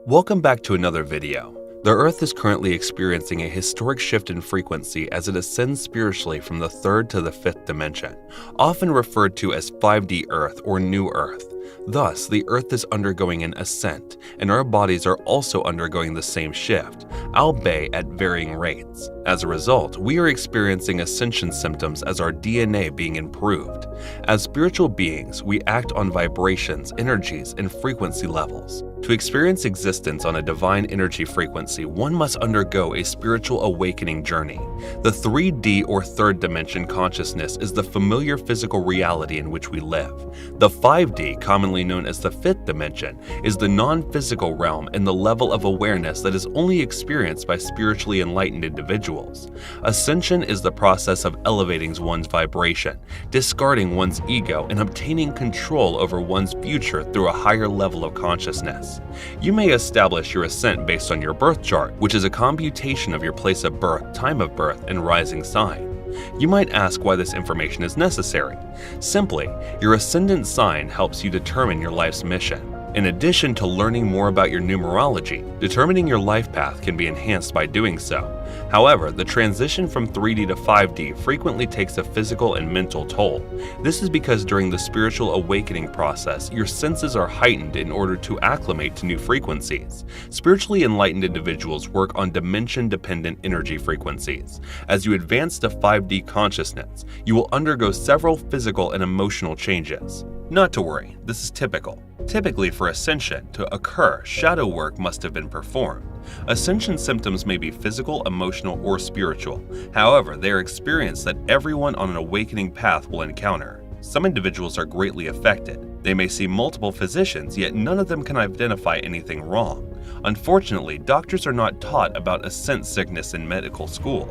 Welcome back to another video. The Earth is currently experiencing a historic shift in frequency as it ascends spiritually from the third to the fifth dimension, often referred to as 5D Earth or New Earth. Thus, the Earth is undergoing an ascent, and our bodies are also undergoing the same shift, albeit at varying rates. As a result, we are experiencing ascension symptoms as our DNA being improved. As spiritual beings, we act on vibrations, energies, and frequency levels. To experience existence on a divine energy frequency, one must undergo a spiritual awakening journey. The 3D or third dimension consciousness is the familiar physical reality in which we live. The 5D, commonly known as the fifth dimension, is the non-physical realm and the level of awareness that is only experienced by spiritually enlightened individuals. Ascension is the process of elevating one's vibration, discarding one's ego, and obtaining control over one's future through a higher level of consciousness. You may establish your ascent based on your birth chart, which is a computation of your place of birth, time of birth, and rising sign. You might ask why this information is necessary. Simply, your ascendant sign helps you determine your life's mission. In addition to learning more about your numerology, determining your life path can be enhanced by doing so. However, the transition from 3D to 5D frequently takes a physical and mental toll. This is because during the spiritual awakening process, your senses are heightened in order to acclimate to new frequencies. Spiritually enlightened individuals work on dimension-dependent energy frequencies. As you advance to 5D consciousness, you will undergo several physical and emotional changes. Not to worry, this is typical. Typically, for ascension to occur, shadow work must have been performed. Ascension symptoms may be physical, emotional, or spiritual. However, they are experienced that everyone on an awakening path will encounter. Some individuals are greatly affected. They may see multiple physicians, yet none of them can identify anything wrong. Unfortunately, doctors are not taught about ascent sickness in medical school.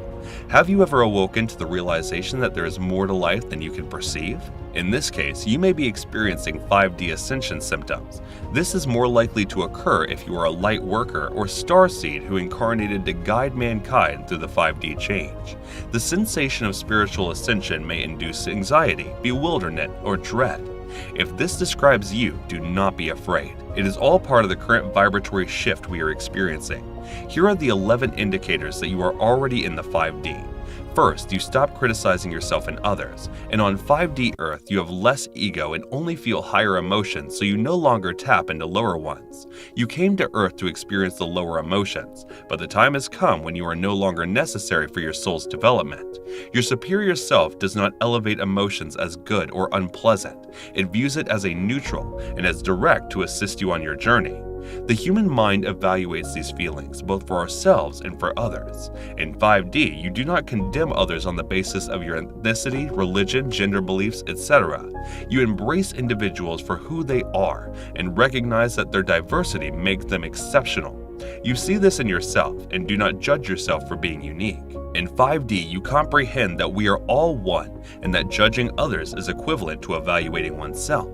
Have you ever awoken to the realization that there is more to life than you can perceive? In this case, you may be experiencing 5D ascension symptoms. This is more likely to occur if you are a light worker or starseed who incarnated to guide mankind through the 5D change. The sensation of spiritual ascension may induce anxiety, bewilderment, or dread. If this describes you, do not be afraid. It is all part of the current vibratory shift we are experiencing. Here are the 11 indicators that you are already in the 5D. First, you stop criticizing yourself and others, and on 5D Earth you have less ego and only feel higher emotions, so you no longer tap into lower ones. You came to Earth to experience the lower emotions, but the time has come when you are no longer necessary for your soul's development. Your superior self does not elevate emotions as good or unpleasant. It views it as a neutral and as direct to assist you on your journey. The human mind evaluates these feelings, both for ourselves and for others. In 5D, you do not condemn others on the basis of your ethnicity, religion, gender beliefs, etc. You embrace individuals for who they are and recognize that their diversity makes them exceptional. You see this in yourself and do not judge yourself for being unique. In 5D, you comprehend that we are all one and that judging others is equivalent to evaluating oneself.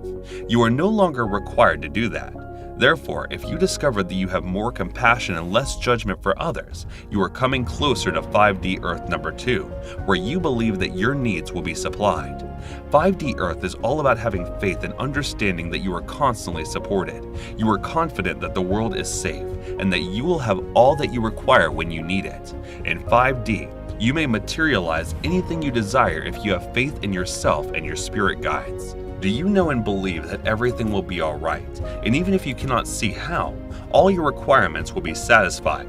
You are no longer required to do that. Therefore, if you discover that you have more compassion and less judgment for others, you are coming closer to 5D Earth number 2, where you believe that your needs will be supplied. 5D Earth is all about having faith and understanding that you are constantly supported. You are confident that the world is safe and that you will have all that you require when you need it. In 5D, you may materialize anything you desire if you have faith in yourself and your spirit guides. Do you know and believe that everything will be alright, and even if you cannot see how, all your requirements will be satisfied?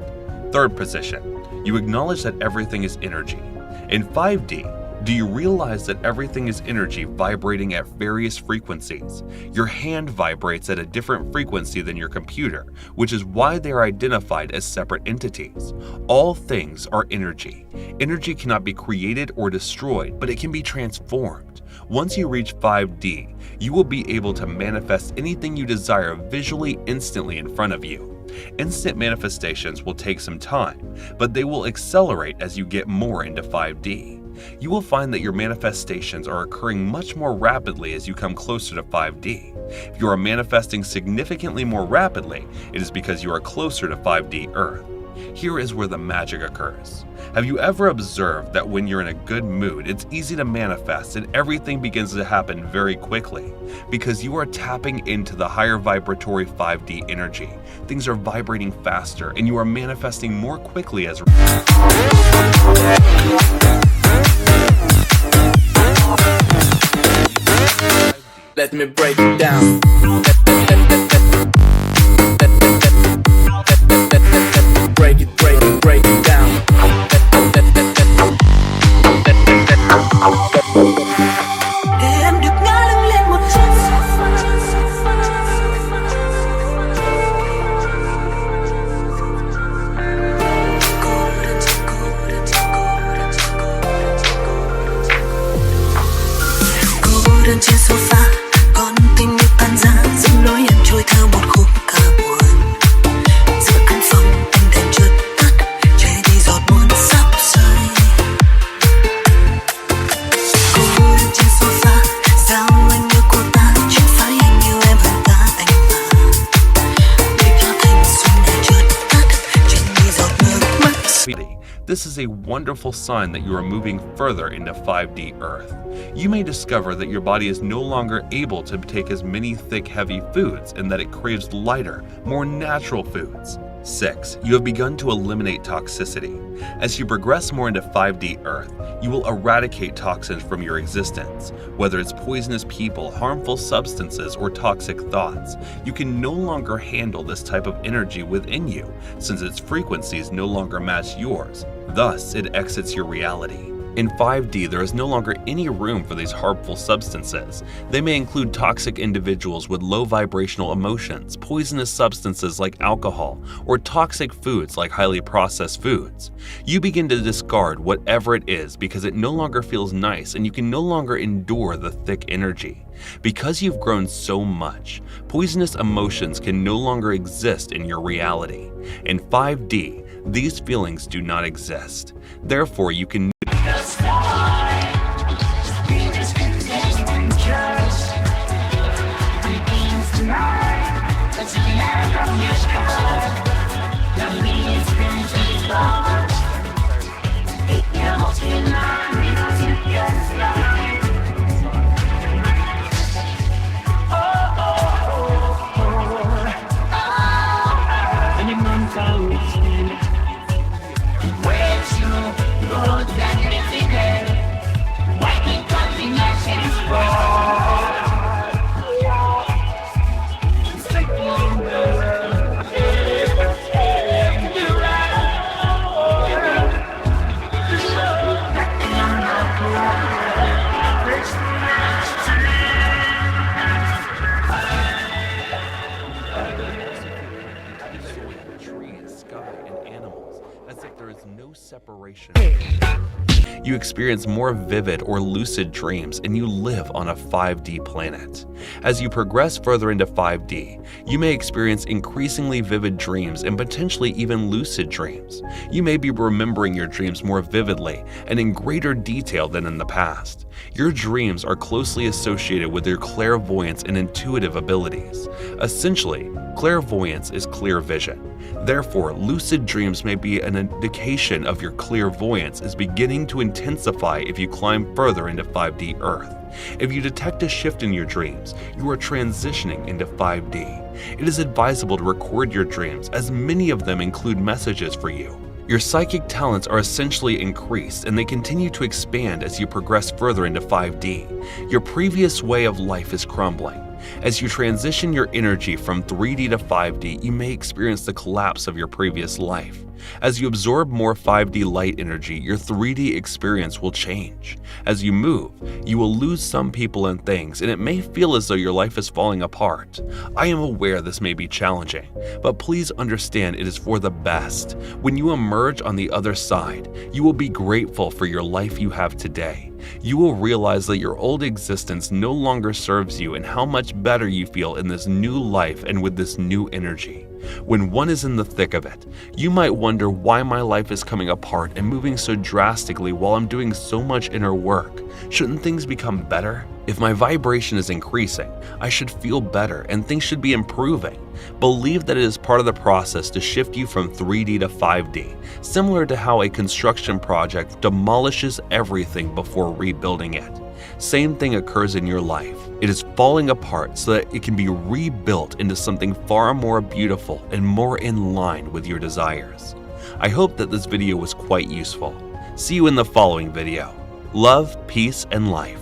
Third position, you acknowledge that everything is energy. In 5D, do you realize that everything is energy vibrating at various frequencies? Your hand vibrates at a different frequency than your computer, which is why they are identified as separate entities. All things are energy. Energy cannot be created or destroyed, but it can be transformed. Once you reach 5D, you will be able to manifest anything you desire visually instantly in front of you. Instant manifestations will take some time, but they will accelerate as you get more into 5D. You will find that your manifestations are occurring much more rapidly as you come closer to 5D. If you are manifesting significantly more rapidly, it is because you are closer to 5D Earth. Here is where the magic occurs. Have you ever observed that when you're in a good mood, it's easy to manifest and everything begins to happen very quickly? Because you are tapping into the higher vibratory 5D energy. Things are vibrating faster and you are manifesting more quickly as Let me break it down. Break it down. Để em được ngã lưng lên một chút. Cô đơn trên sofa, con tim như tan rã, dòng lối em trôi theo một khúc ca buồn. Giữa căn phòng ánh đèn chợt tắt, che đi giọt buồn sắp rơi. Cô đơn trên sofa, sao anh yêu cô ta, chẳng phải anh yêu em hơn cả anh mà. Để cho thanh xuân này chợt tắt, che đi giọt nước mắt. This is a wonderful sign that you are moving further into 5D Earth. You may discover that your body is no longer able to take as many thick, heavy foods and that it craves lighter, more natural foods. 6. You have begun to eliminate toxicity. As you progress more into 5D Earth, you will eradicate toxins from your existence. Whether it's poisonous people, harmful substances, or toxic thoughts, you can no longer handle this type of energy within you, since its frequencies no longer match yours. Thus, it exits your reality. In 5D, there is no longer any room for these harmful substances. They may include toxic individuals with low vibrational emotions, poisonous substances like alcohol, or toxic foods like highly processed foods. You begin to discard whatever it is because it no longer feels nice and you can no longer endure the thick energy. Because you've grown so much, poisonous emotions can no longer exist in your reality. In 5D, these feelings do not exist. Therefore, you can separation. You experience more vivid or lucid dreams and you live on a 5D planet. As you progress further into 5D, you may experience increasingly vivid dreams and potentially even lucid dreams. You may be remembering your dreams more vividly and in greater detail than in the past. Your dreams are closely associated with your clairvoyance and intuitive abilities. Essentially, clairvoyance is clear vision. Therefore, lucid dreams may be an indication of your clairvoyance is beginning to intensify if you climb further into 5D Earth. If you detect a shift in your dreams, you are transitioning into 5D. It is advisable to record your dreams, as many of them include messages for you. Your psychic talents are essentially increased and they continue to expand as you progress further into 5D. Your previous way of life is crumbling. As you transition your energy from 3D to 5D, you may experience the collapse of your previous life. As you absorb more 5D light energy, your 3D experience will change. As you move, you will lose some people and things, and it may feel as though your life is falling apart. I am aware this may be challenging, but please understand it is for the best. When you emerge on the other side, you will be grateful for your life you have today. You will realize that your old existence no longer serves you and how much better you feel in this new life and with this new energy. When one is in the thick of it, you might wonder why my life is coming apart and moving so drastically while I'm doing so much inner work. Shouldn't things become better? If my vibration is increasing, I should feel better and things should be improving. Believe that it is part of the process to shift you from 3D to 5D, similar to how a construction project demolishes everything before rebuilding it. Same thing occurs in your life. It is falling apart so that it can be rebuilt into something far more beautiful and more in line with your desires. I hope that this video was quite useful. See you in the following video. Love, peace, and life.